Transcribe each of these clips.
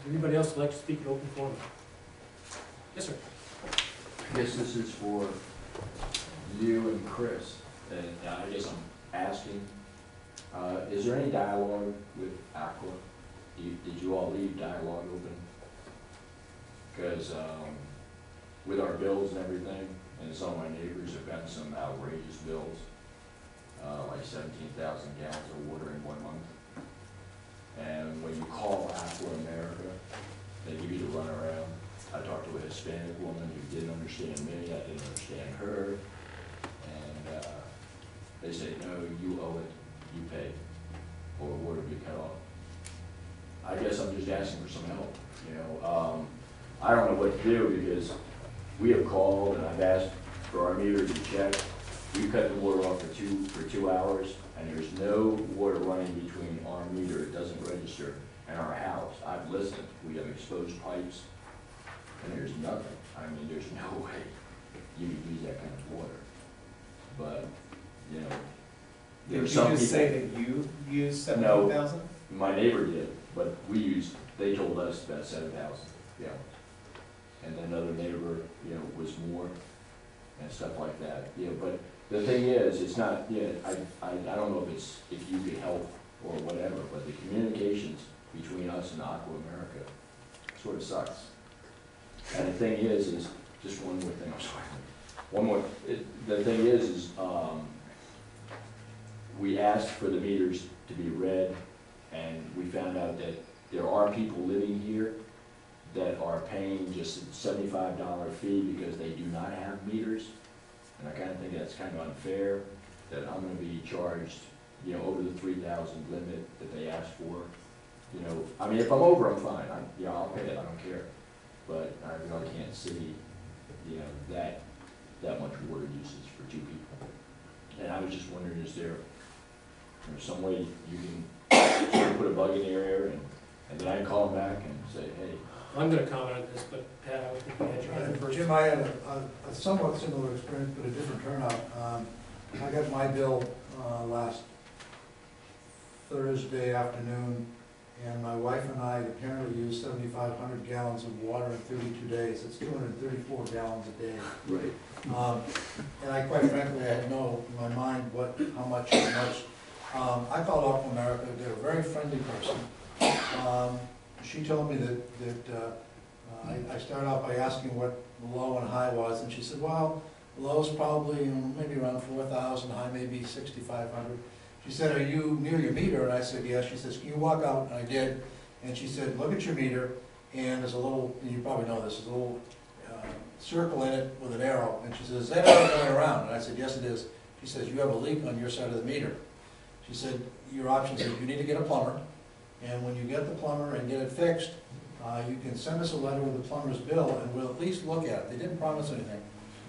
Anybody else like to speak in open forum? Yes, sir. I guess this is for you and Chris, and I guess I'm asking, is there any dialogue with Aqua? Did you all leave dialogue open? Because with our bills and everything, and some of my neighbors have gotten some outrageous bills, like 17,000 gallons of water in 1 month. And when you call Aqua America, they give you the runaround. I talked to a Hispanic woman who didn't understand me, I didn't understand her, and they said, no, you owe it, you pay, or water will be cut off. I guess I'm just asking for some help, you know. I don't know what to do because we have called and I've asked for our meter to check. We cut the water off for 2 hours, and there's no water running between our meter, it doesn't register, and our house. I've listened, we have exposed pipes, and there's nothing. I mean, there's no way you could use that kind of water. But, you know, Did some you just people, say that you used 17,000? No. My neighbor did, but they told us about 7,000, yeah. And then another neighbor, you know, was more, and stuff like that. Yeah, but the thing is, it's not, yeah, I don't know if you could help or whatever, but the communications between us and Aqua America sort of sucks. And the thing is just one more thing, I'm sorry. One more, the thing is we asked for the meters to be read, and we found out that there are people living here that are paying just a $75 fee because they do not have meters. And I kind of think that's kind of unfair, that I'm going to be charged, you know, over the 3,000 limit that they asked for. You know, I mean, if I'm over, I'm fine. Yeah, I'll pay it, I don't care. But I really can't see, you know, that much water usage for 2 people. And I was just wondering, is there some way you can sort of put a bug in the air, and then I can call them back and say, hey. I'm going to comment on this, but Pat, I would think you had your hand first. Jim, I had a somewhat similar experience, but a different turnout. I got my bill last Thursday afternoon, and my wife and I apparently used 7,500 gallons of water in 32 days. It's 234 gallons a day. Right. And I, quite frankly, I had no in my mind how much. I called Aqua America. They're a very friendly person. She told me that I started out by asking what the low and high was, and she said, well, the low's probably maybe around 4,000, high maybe 6,500. She said, are you near your meter? And I said, yes. She says, can you walk out? And I did. And she said, look at your meter, and there's a little, and you probably know this, there's a little circle in it with an arrow. And she says, is that arrow going around? And I said, yes, it is. She says, you have a leak on your side of the meter. She said, your options are you need to get a plumber, and when you get the plumber and get it fixed, you can send us a letter with the plumber's bill, and we'll at least look at it. They didn't promise anything,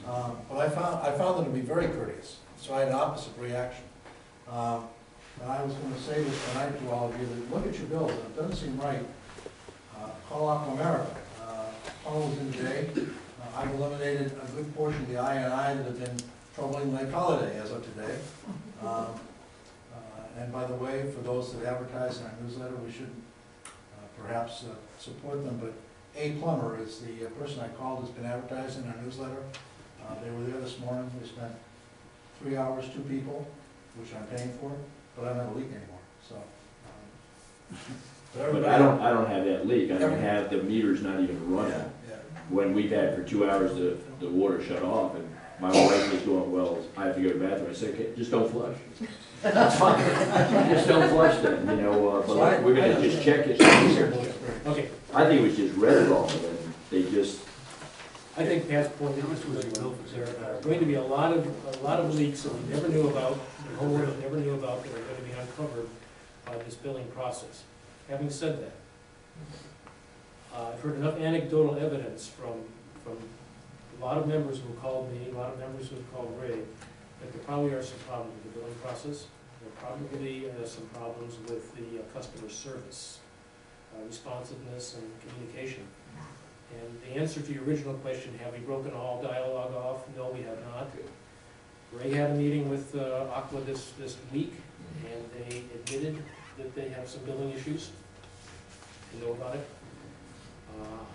but I found them to be very courteous, so I had an opposite reaction. And I was going to say this tonight to all of you, that look at your bills, and it doesn't seem right. Call Aqua America. Paul was in today. I've eliminated a good portion of the INI that have been troubling Lake Holiday as of today. And by the way, for those that advertise in our newsletter, we should perhaps support them, but A Plumber is the person I called who's been advertising in our newsletter. They were there this morning. We spent 3 hours, 2 people, which I'm paying for, but I don't have a leak anymore, so. But I don't have that leak. I don't have, the meter's not even running. Yeah. When we've had for 2 hours the water shut off, and my wife was going, well, I have to go to the bathroom. I said, okay, just don't flush. That's fine. Just don't flush then, you know, but like, we're gonna just check it. Okay. I think it was just read wrong, and they just. I think Pat's point is there are going to be a lot of leaks that we never knew about, the homeowner never knew about, that are going to be uncovered by this billing process. Having said that, I've heard enough anecdotal evidence from a lot of members who called me, a lot of members who called Ray, that there probably are some problems with the billing process. There probably some problems with the customer service, responsiveness and communication. And the answer to your original question, have we broken all dialogue off? No, we have not. Ray had a meeting with Aqua this week, and they admitted that they have some billing issues. You know about it.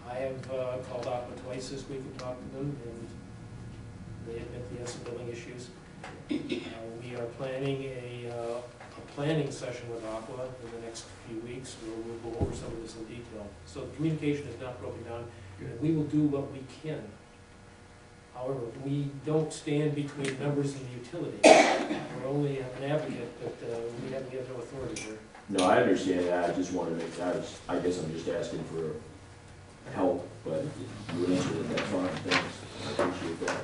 I have called Aqua twice this week and talked to them, and they admit they have some billing issues. We are planning a planning session with Aqua in the next few weeks, where we'll go over some of this in detail. So the communication is not broken down, and we will do what we can. However, we don't stand between members and the utility. We're only an advocate, but we have no authority here. No, I understand that, I just wanted to make, I guess I'm just asking for help, but you answered it, that's fine, thanks, I appreciate that.